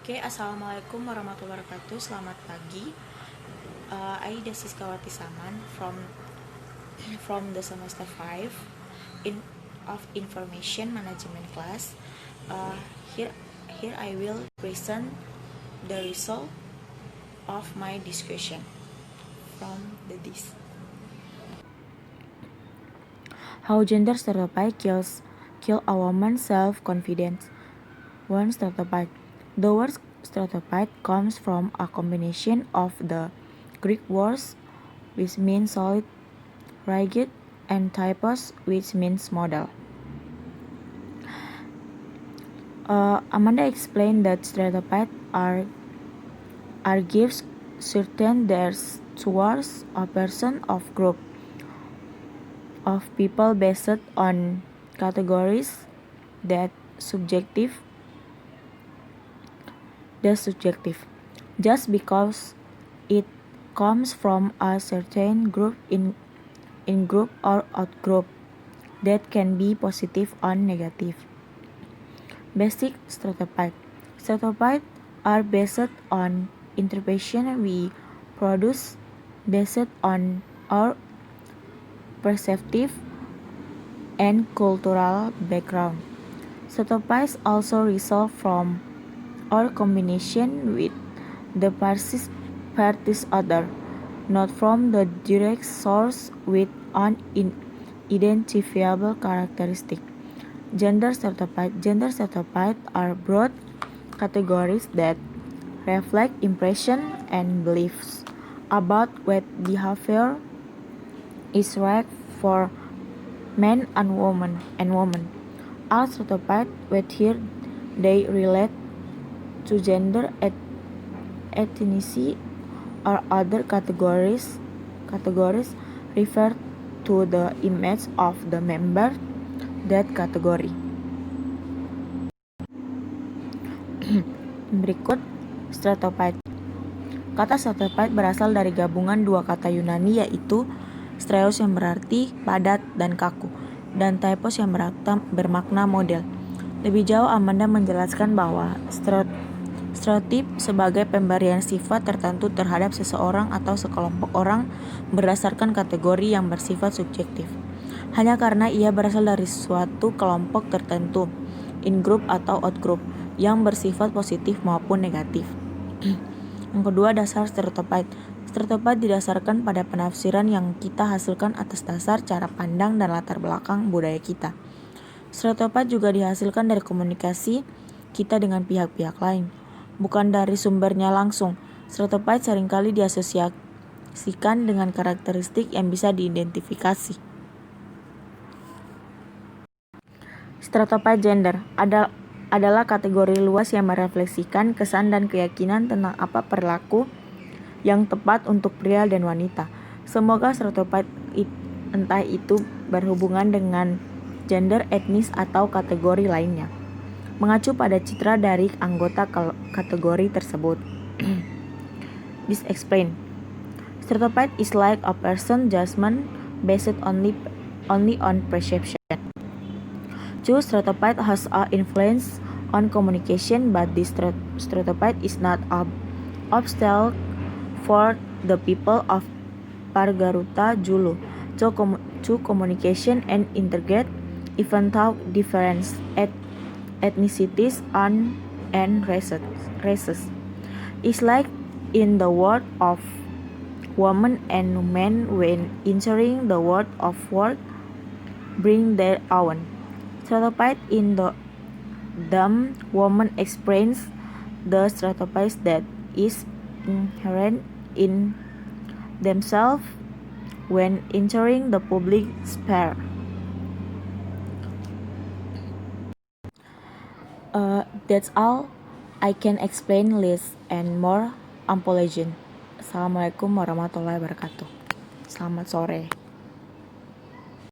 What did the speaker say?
Assalamualaikum warahmatullahi wabarakatuh. Selamat pagi. I Siskawati Saman from the semester 5 of information management class. Here I will present the result of my discussion from the this. How gender stereotype kill a woman's self-confidence. One stereotype. The word stereotype comes from a combination of the Greek words, which means solid, rigid, and typos, which means model. Amanda explained that stereotypes are gives certain theirs towards a person of group of people based on categories that subjective. Just because it comes from a certain group in group or outgroup that can be positive or negative. Basic stereotypes. Stereotypes are based on interpretation we produce based on our perceptive and cultural background. Stereotypes also result from or combination with the parties other, not from the direct source with an identifiable characteristic. Gender stereotypes are broad categories that reflect impression and beliefs about what behavior is right for men and women. All stereotypes with here they relate to gender, ethnicity, or other categories refer to the image of the member that category. Berikut stereotype. Kata stereotype berasal dari gabungan dua kata Yunani yaitu stereos yang berarti padat dan kaku dan typos yang bermakna model. Lebih jauh Amanda menjelaskan bahwa stereotip sebagai pemberian sifat tertentu terhadap seseorang atau sekelompok orang berdasarkan kategori yang bersifat subjektif. Hanya karena ia berasal dari suatu kelompok tertentu, in-group atau out-group, yang bersifat positif maupun negatif. Yang kedua, dasar stereotype. Stereotype didasarkan pada penafsiran yang kita hasilkan atas dasar cara pandang dan latar belakang budaya kita. Stereotype juga dihasilkan dari komunikasi kita dengan pihak-pihak lain, bukan dari sumbernya langsung. Stereotype seringkali diasosiasikan dengan karakteristik yang bisa diidentifikasi. Stereotype gender adalah kategori luas yang merefleksikan kesan dan keyakinan tentang apa perilaku yang tepat untuk pria dan wanita. Semoga stereotype entah itu berhubungan dengan gender, etnis, atau kategori lainnya, mengacu pada citra dari anggota kategori tersebut. This explain. Stereotype is like a person judgment based only on perception. True stereotype has an influence on communication, but this stereotype is not an obstacle for the people of Pargaruta Julu to communication and integrate even though different ethnicities and races. It's like in the world of women and men when entering the world of work bring their own stereotype in them. Women experience the stereotypes that is inherent in themselves when entering the public sphere. That's all I can explain. Less and more apology. Assalamualaikum warahmatullahi wabarakatuh. Selamat sore.